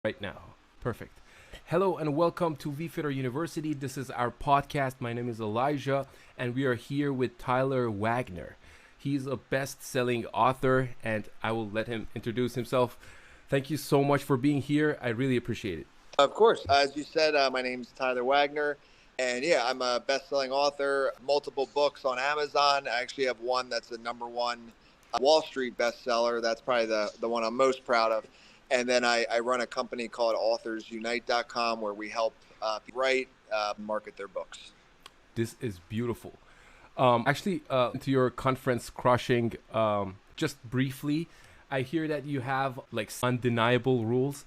Right now. Perfect. Hello and welcome to VFitter University. This is our podcast. My name is Elijah, and we are here with Tyler Wagner. He's a best-selling author, and I will let him introduce himself. Thank you so much for being here. I really appreciate it. Of course. As you said, my name's Tyler Wagner. And yeah, I'm a best-selling author, multiple books on Amazon. I actually have one that's a number one Wall Street bestseller. That's probably the one I'm most proud of. And then I run a company called AuthorsUnite.com where we help people write, market their books. This is beautiful. To your conference crushing, just briefly, I hear that you have like undeniable rules.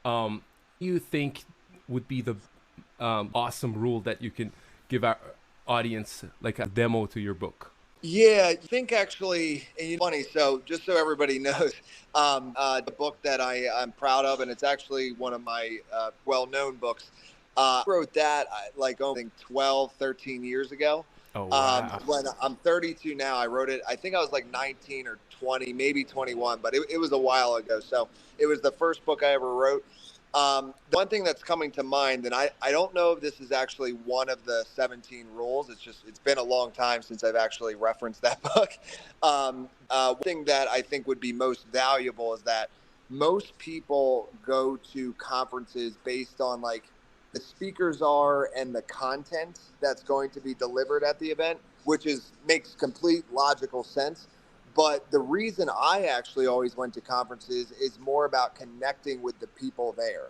You think would be the awesome rule that you can give our audience like a demo to your book? Yeah, I think actually, and it's funny, so just so everybody knows, the book that I'm proud of, and it's actually one of my well-known books, I wrote that like I think 12, 13 years ago. Oh, wow. When I'm 32 now, I wrote it, I think I was like 19 or 20, maybe 21, but it was a while ago. So it was the first book I ever wrote. The one thing that's coming to mind, and I don't know if this is actually one of the 17 rules. It's been a long time since I've actually referenced that book. One thing that I think would be most valuable is that most people go to conferences based on like the speakers are and the content that's going to be delivered at the event, which makes complete logical sense. But the reason I actually always went to conferences is more about connecting with the people there.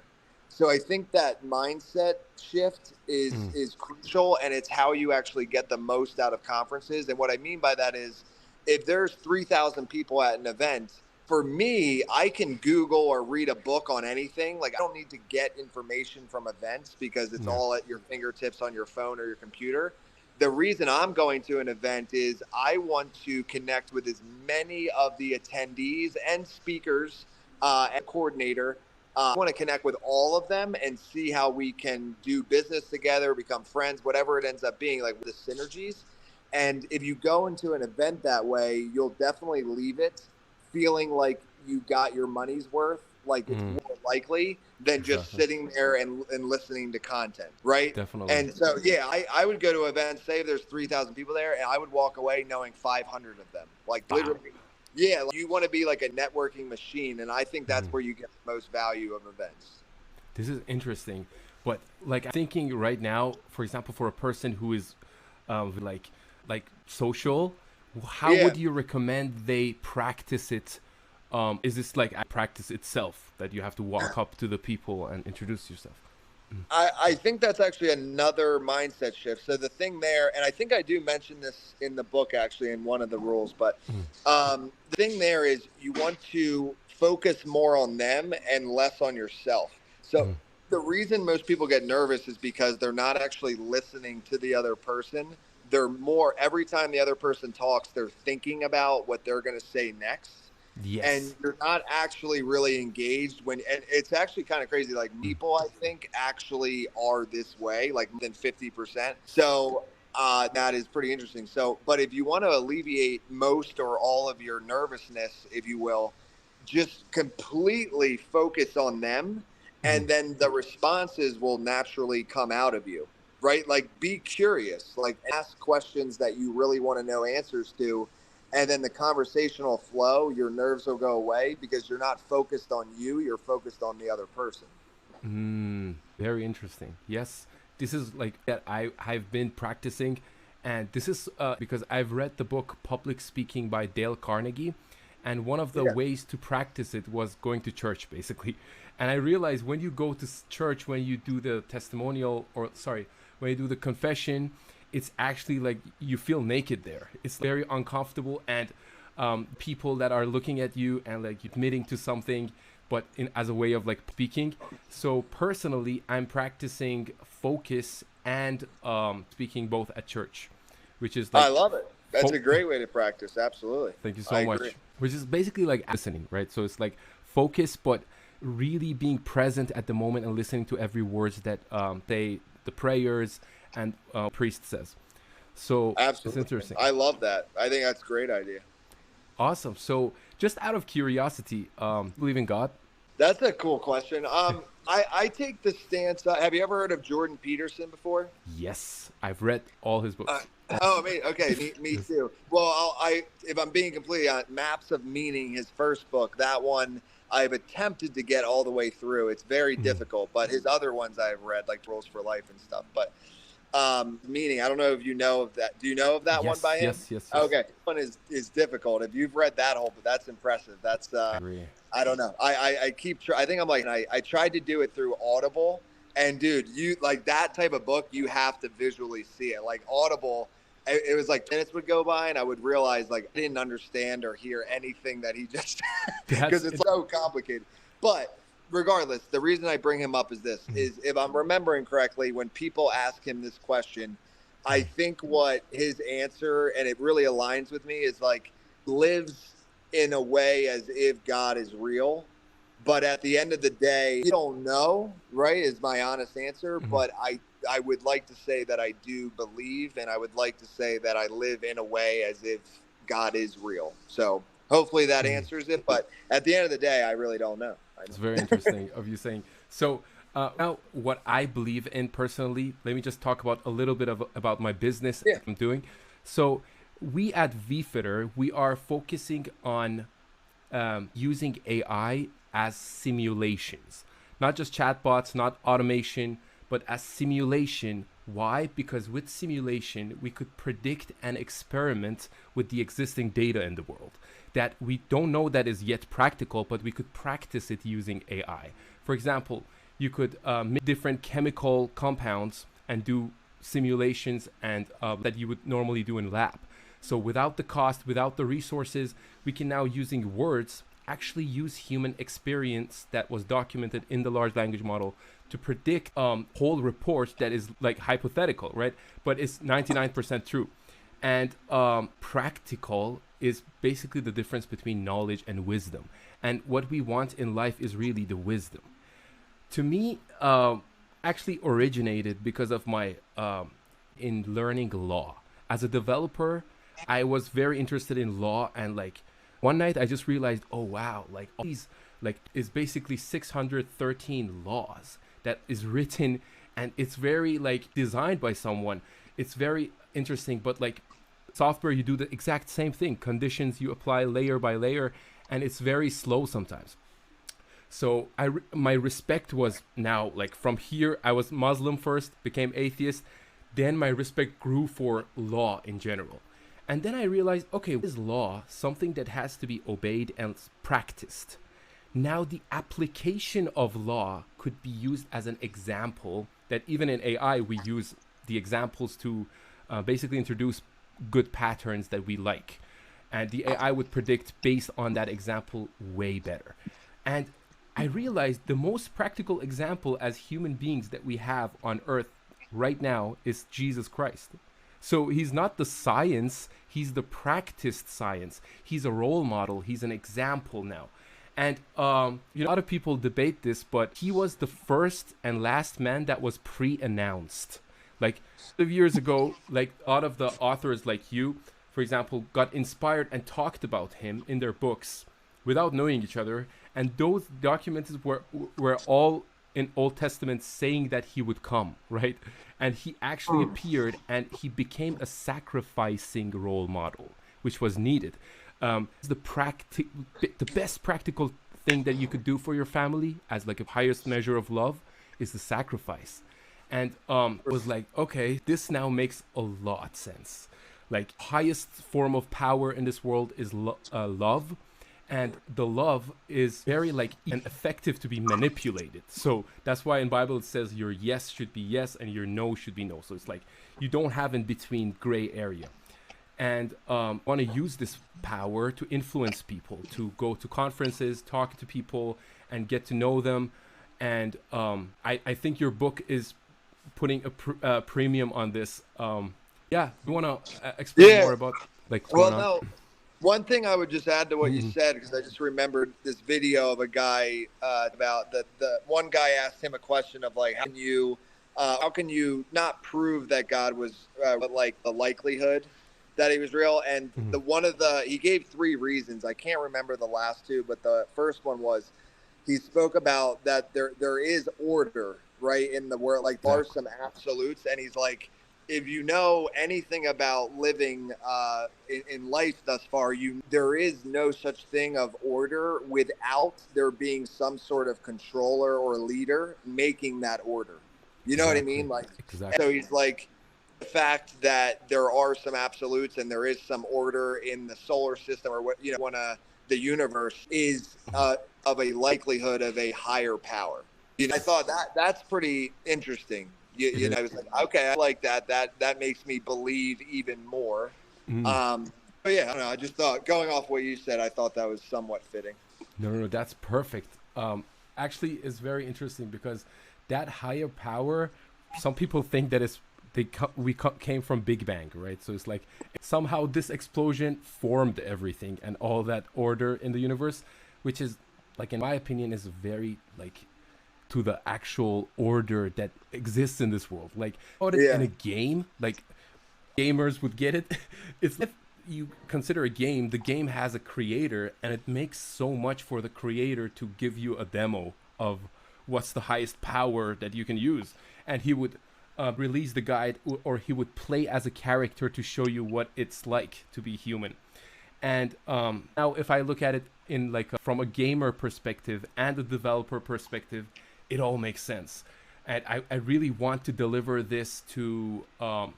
So I think that mindset shift is crucial, and it's how you actually get the most out of conferences. And what I mean by that is if there's 3,000 people at an event, for me, I can Google or read a book on anything. Like I don't need to get information from events because it's all at your fingertips on your phone or your computer. The reason I'm going to an event is I want to connect with as many of the attendees and speakers and coordinator. I want to connect with all of them and see how we can do business together, become friends, whatever it ends up being, like the synergies. And if you go into an event that way, you'll definitely leave it feeling like you got your money's worth. Like it's more likely than just sitting there and listening to content, right? Definitely. And so, yeah, I would go to events, say there's 3,000 people there, and I would walk away knowing 500 of them. Like literally, yeah, like, you want to be like a networking machine, and I think that's where you get the most value of events. This is interesting, but like I'm thinking right now, for example, for a person who is like social, how would you recommend they practice it? Is this like a practice itself that you have to walk up to the people and introduce yourself? I think that's actually another mindset shift. So the thing there, and I think I do mention this in the book actually in one of the rules, but the thing there is you want to focus more on them and less on yourself. So the reason most people get nervous is because they're not actually listening to the other person. They're more, every time the other person talks, they're thinking about what they're going to say next. Yes. And you're not actually really engaged and it's actually kind of crazy. Like people, I think, actually are this way, like more than 50%. So that is pretty interesting. So, but if you want to alleviate most or all of your nervousness, if you will, just completely focus on them. And then the responses will naturally come out of you, right? Like be curious, like ask questions that you really want to know answers to. And then the conversational flow, your nerves will go away because you're not focused on you, you're focused on the other person. Very interesting. Yes, this is like that I've been practicing. And this is because I've read the book Public Speaking by Dale Carnegie. And one of the ways to practice it was going to church, basically. And I realized when you go to church, when you do the when you do the confession, it's actually like you feel naked there. It's very uncomfortable, and people that are looking at you and like admitting to something, but as a way of like speaking. So personally, I'm practicing focus and speaking both at church, which is like, I love it. That's a great way to practice. Absolutely. Thank you so much. Which is basically like listening, right? So it's like focus, but really being present at the moment and listening to every words that the prayers and priest says. So absolutely, it's interesting. I love that. I think that's a great idea. Awesome. So just out of curiosity, believe in God? That's a cool question. I take the stance. Have you ever heard of Jordan Peterson before? Yes, I've read all his Uh, books. oh, okay, me Yes. too. Well, if I'm being completely honest, Maps of Meaning, his first book, that one I've attempted to get all the way through. It's very Mm. difficult, but his other ones I've read, like Rules for Life and stuff. But Meaning, I don't know if you know of that. Do you know of that one Yes, by him? yes, yes, yes. Okay, one is difficult. If you've read that whole, but that's impressive. That's I agree. I don't know. I keep. I think I'm like. I tried to do it through Audible, and dude, you like that type of book. You have to visually see it. Like Audible, it was like minutes would go by, and I would realize like I didn't understand or hear anything that he just That's because it's so complicated. But regardless, the reason I bring him up is this: is if I'm remembering correctly, when people ask him this question, I think what his answer, and it really aligns with me, is like lives in a way as if God is real. But at the end of the day, you don't know, right? Is my honest answer. Mhm. But I would like to say that I do believe, and I would like to say that I live in a way as if God is real. So hopefully that Mhm. answers it. But at the end of the day, I really don't know. It's very interesting of you saying. So now, what I believe in personally, let me just talk about a little bit about my business Yeah. I'm doing. So we at VFitter, we are focusing on using AI as simulations, not just chatbots, not automation, but as simulation. Why? Because with simulation, we could predict and experiment with the existing data in the world that we don't know that is yet practical, but we could practice it using AI. For example, you could mix different chemical compounds and do simulations and that you would normally do in lab. So without the cost, without the resources, we can now, using words, actually use human experience that was documented in the large language model to predict whole reports that is like hypothetical, right? But it's 99% true. And practical is basically the difference between knowledge and wisdom. And what we want in life is really the wisdom. To me, actually originated because of my in learning law. As a developer, I was very interested in law, and like one night I just realized, oh wow, like all these like is basically 613 laws that is written, and it's very like designed by someone. It's very interesting, but like software, you do the exact same thing. Conditions you apply layer by layer, and it's very slow sometimes. So my respect was now like from here. I was Muslim first, became atheist, then my respect grew for law in general. And then I realized, okay, is law something that has to be obeyed and practiced? Now the application of law could be used as an example that even in AI we use the examples to basically introduce good patterns that we like. And the AI would predict based on that example way better. And I realized the most practical example as human beings that we have on earth right now is Jesus Christ. So he's not the science, he's the practiced science. He's a role model, he's an example now. And a lot of people debate this, but he was the first and last man that was pre-announced. Like years ago, like a lot of the authors like you, for example, got inspired and talked about him in their books without knowing each other. And those documents were all in Old Testament saying that he would come, right? And he actually appeared, and he became a sacrificing role model, which was needed. The best practical thing that you could do for your family as like a highest measure of love is the sacrifice. And it was like, okay, this now makes a lot sense. Like highest form of power in this world is love, and the love is very like and effective to be manipulated. So that's why in Bible it says your yes should be yes and your no should be no. So it's like you don't have in between gray area. And want to use this power to influence people, to go to conferences, talk to people, and get to know them. And I think your book is putting a premium on this. Yeah, you want to explain more about like what's going on? No. One thing I would just add to what you said, because I just remembered this video of a guy about the one guy asked him a question of like, how can you not prove that God was, but like the likelihood that he was real? And he gave 3 reasons. I can't remember the last 2, but the first one was he spoke about that there is order, right, in the world. Like, there are some absolutes, and he's like, if you know anything about living in life thus far, there is no such thing of order without there being some sort of controller or leader making that order. You know what I mean? Like, so he's like, the fact that there are some absolutes and there is some order in the solar system, or what, the universe is of a likelihood of a higher power. I thought that's pretty interesting. I was like, okay, I like that. That makes me believe even more. But yeah, I don't know. I just thought, going off what you said, I thought that was somewhat fitting. No, that's perfect. Actually, it's very interesting because that higher power, some people think that we came from Big Bang, right? So it's like somehow this explosion formed everything and all that order in the universe, which is, like, in my opinion, is very, like, to the actual order that exists in this world. Like, in a game, like, gamers would get it. It's, if you consider a game, the game has a creator, and it makes so much for the creator to give you a demo of what's the highest power that you can use. And he would release the guide, or he would play as a character to show you what it's like to be human. And now if I look at it in from a gamer perspective and a developer perspective, it all makes sense. And I really want to deliver this to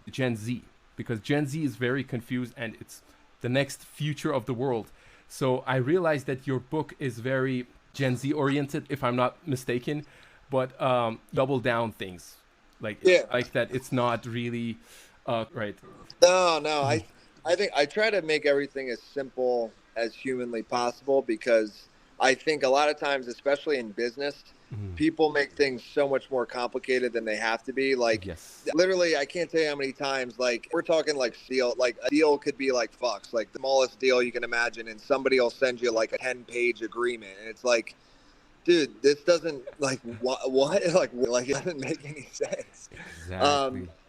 Gen Z, because Gen Z is very confused and it's the next future of the world. So I realized that your book is very Gen Z oriented, if I'm not mistaken, but double down things. Like that it's not really right. No, I think I try to make everything as simple as humanly possible, because I think a lot of times, especially in business, people make things so much more complicated than they have to be. Like, literally, I can't tell you how many times, like, we're talking like a deal could be like fucks, like the smallest deal you can imagine, and somebody will send you like a 10-page agreement, and it's like, dude, this doesn't, like, what like it doesn't make any sense.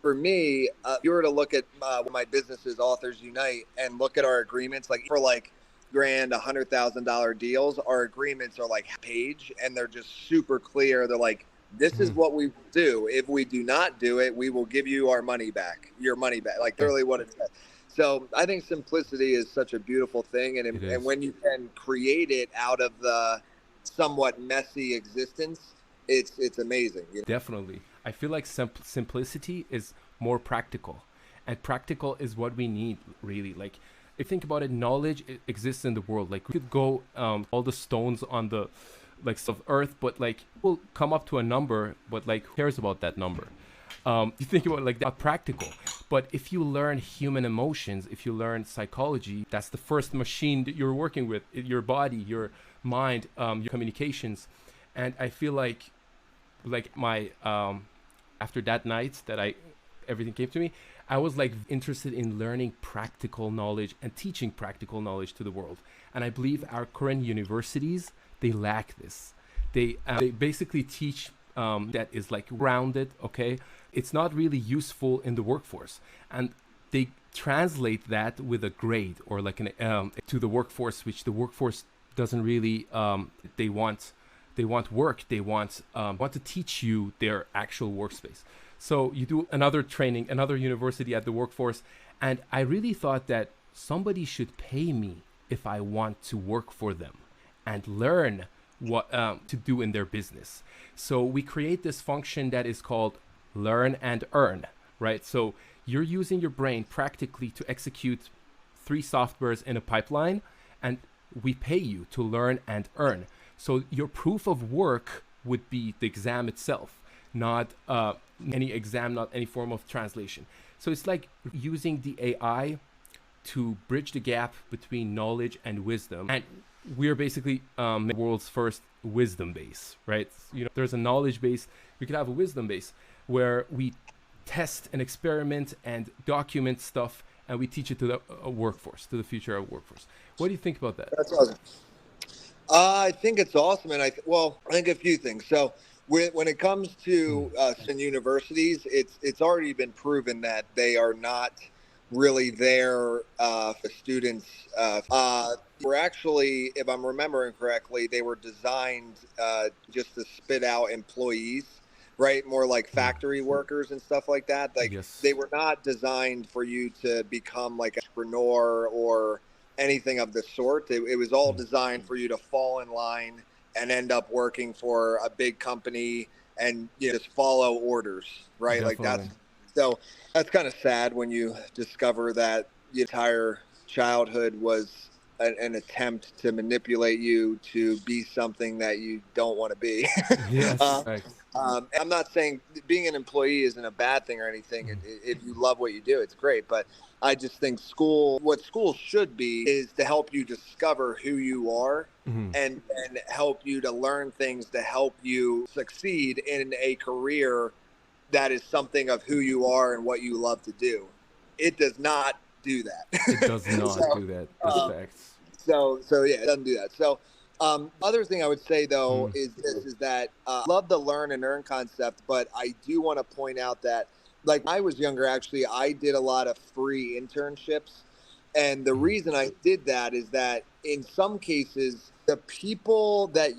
For me, if you were to look at my businesses, Authors Unite, and look at our agreements, like for like grand $100,000 deals, our agreements are like a page, and they're just super clear. They're like, this is what we do. If we do not do it, we will give you your money back, like literally what it says. So I think simplicity is such a beautiful thing, and when you can create it out of the somewhat messy existence, it's amazing. Definitely. I feel like simplicity is more practical, and practical is what we need, really. Like, if you think about it, knowledge exists in the world. Like, we could go all the stones on the of earth, but like we'll come up to a number, but like, who cares about that number? You think about it like that, practical. But if you learn human emotions, if you learn psychology, that's the first machine that you're working with, your body, your mind, your communications. And I feel like my after that night that everything came to me, I was like interested in learning practical knowledge and teaching practical knowledge to the world. And I believe our current universities, they lack this. They basically teach that is like grounded, okay? It's not really useful in the workforce. And they translate that with a grade or like to the workforce, which the workforce doesn't really, they want work. They want to teach you their actual workspace. So you do another training, another university at the workforce. And I really thought that somebody should pay me if I want to work for them and learn what to do in their business. So we create this function that is called learn and earn, right? So you're using your brain practically to execute 3 softwares in a pipeline, and we pay you to learn and earn. So your proof of work would be the exam itself, not any exam, not any form of translation. So it's like using the AI to bridge the gap between knowledge and wisdom. And we're basically the world's first wisdom base, right? You know, there's a knowledge base. We could have a wisdom base where we test and experiment and document stuff, and we teach it to the workforce, to the future of workforce. What do you think about that? That's awesome. I think it's awesome, and I think a few things. So when it comes to in universities, it's already been proven that they are not really there for students. Were actually, if I'm remembering correctly, they were designed just to spit out employees, right? More like factory workers and stuff like that. Like they Yes, were not designed for you to become like an entrepreneur or anything of the sort. It was all designed for you to fall in line and end up working for a big company and just follow orders, right? Like that's definitely. so that's kind of sad when you discover that your entire childhood was an attempt to manipulate you to be something that you don't want to be. Yes, uh, right. I'm not saying being an employee isn't a bad thing or anything. If you love what you do, it's great. But I just think what school should be is to help you discover who you are Mhm. and help you to learn things to help you succeed in a career that is something of who you are and what you love to do. It does not do It does that. not so, do that. That's um, facts. so yeah, it doesn't do that. So, other thing I would say though Mm. is this: is that I love the learn and earn concept, but I do want to point out that, like, when I was younger, actually, I did a lot of free internships, and the Mm. reason I did that is that in some cases, the people that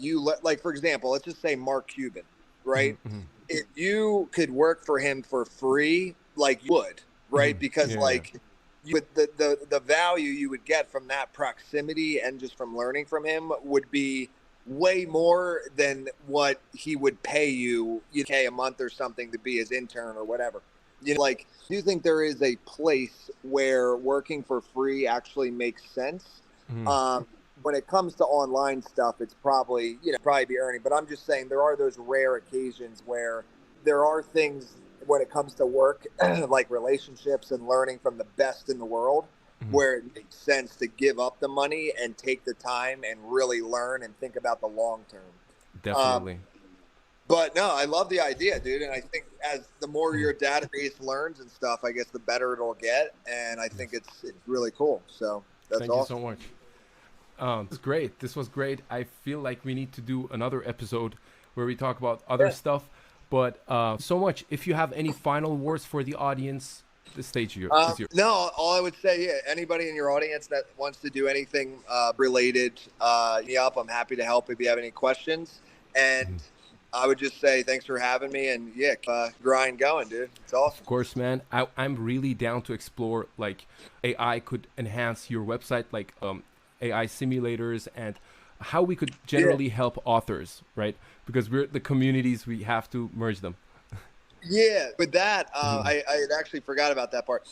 like, for example, let's just say Mark Cuban, right? Mhm. Mhm. If you could work for him for free, like you would, right? Mhm. Because Yeah, yeah. like you would, the value you would get from that proximity and just from learning from him would be way more than what he would pay you, a month or something to be his intern or whatever. Like, do you think there is a place where working for free actually makes sense? Mhm. Um, when it comes to online stuff, it's probably probably be earning. But I'm just saying there are those rare occasions where there are things when it comes to work, like relationships and learning from the best in the world, Mhm. where it makes sense to give up the money and take the time and really learn and think about the long term. Um, Definitely. but no, I love the idea, dude. And I think as the more Mhm. your database learns and stuff, I guess the better it'll get. And I think Yes. it's really cool. So that's Thank you awesome. so much. This is great. This was great. I feel like we need to do another episode where we talk about other Yeah. stuff. But so much. If you have any final words for the audience, the stage is yours. No, all I would say, yeah, anybody in your audience that wants to do anything related, me up. I'm happy to help if you have any questions. And I would just say thanks for having me. And yeah, grind going, dude. It's Of awesome. course, man. I'm really down to explore like AI could enhance your website, like AI simulators, and how we could Yeah. generally help authors, right? Because we're the communities, we have to merge them. Yeah. With that, Mhm. I had actually forgot about that part.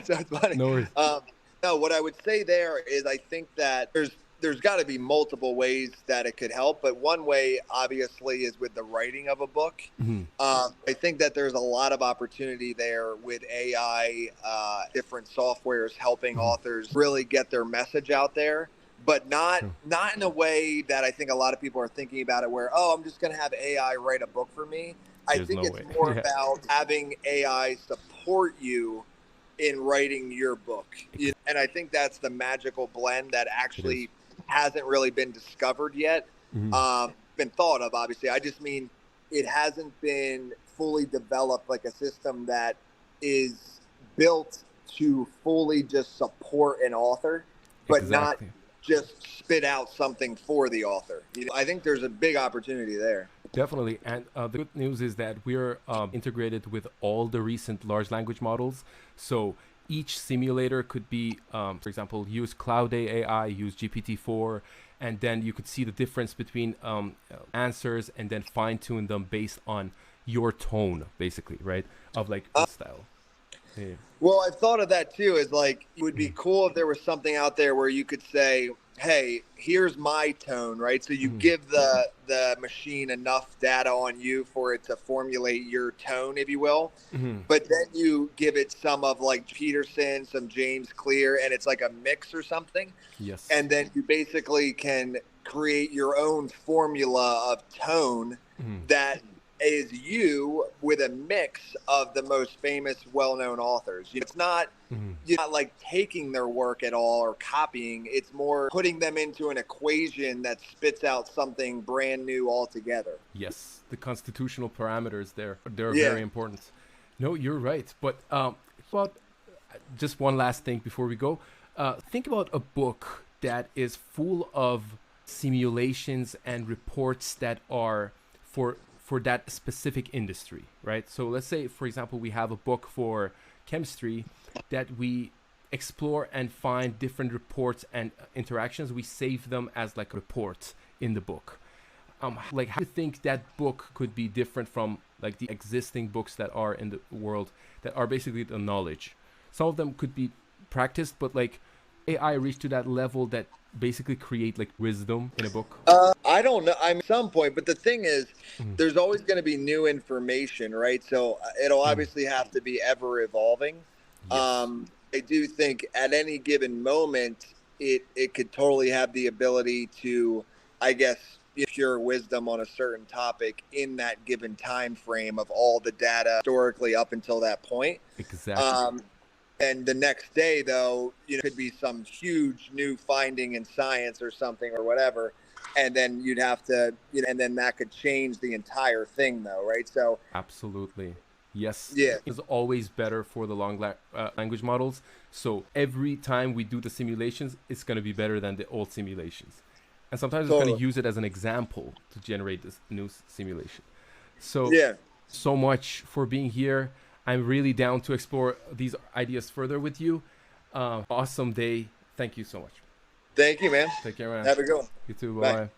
So it's funny. No worries. Um, no, what I would say there is I think that there's got to be multiple ways that it could help, but one way obviously is with the writing of a book. Mhm. I think that there's a lot of opportunity there with AI, different softwares helping Mhm. authors really get their message out there, but not True. not in a way that I think a lot of people are thinking about it, where I'm just going to have AI write a book for me. I There's think no it's way. more Yeah, about having AI support you in writing your book. And I think that's the magical blend that it is. actually hasn't really been discovered yet. Mhm. Been thought of, obviously. I just mean it hasn't been fully developed like a system that is built to fully just support an author, but not Exactly. just spit out something for the author. I think there's a big opportunity there. Definitely. And the good news is that we're integrated with all the recent large language models. So each simulator could be, for example, use Cloud AI, use GPT-4, and then you could see the difference between answers and then fine tune them based on your tone, basically, right? Of like the style. Yeah. Well, I've thought of that too. Is like it would be Mhm. cool if there was something out there where you could say, "Hey, here's my tone," right? So you Mhm. give the machine enough data on you for it to formulate your tone, if you will. Mhm. But then you give it some of like Peterson, some James Clear, and it's like a mix or something. Yes. And then you basically can create your own formula of tone Mhm. that is you with a mix of the most famous well-known authors. It's not Mhm. you're not like taking their work at all or copying. It's more putting them into an equation that spits out something brand new altogether. Yes, the constitutional parameters there, they're Yeah. very important. No, you're right. But about just one last thing before we go. Think about a book that is full of simulations and reports that are for that specific industry, right? So let's say, for example, we have a book for chemistry that we explore and find different reports and interactions. We save them as like reports in the book. Like, how do you think that book could be different from like the existing books that are in the world that are basically the knowledge? Some of them could be practiced, but like AI reached to that level that basically create like wisdom in a book. I don't know. I'm at some point, but the thing is, there's always going to be new information, right? So it'll obviously have to be ever evolving. Yes. I do think at any given moment, it could totally have the ability to, I guess, pure wisdom on a certain topic in that given time frame of all the data historically up until that point. Exactly. And the next day, though, could be some huge new finding in science or something or whatever. And then you'd have to, and then that could change the entire thing, though, right? So, Absolutely. Yes. yeah. It's always better for the language models. So every time we do the simulations, it's going to be better than the old simulations. And sometimes it's going to use it as an example to generate this new simulation. So, so much for being here. I'm really down to explore these ideas further with you. Awesome day. Thank you so much. Thank you, man. Take care, man. Have a good one. You too. Bye. Bye.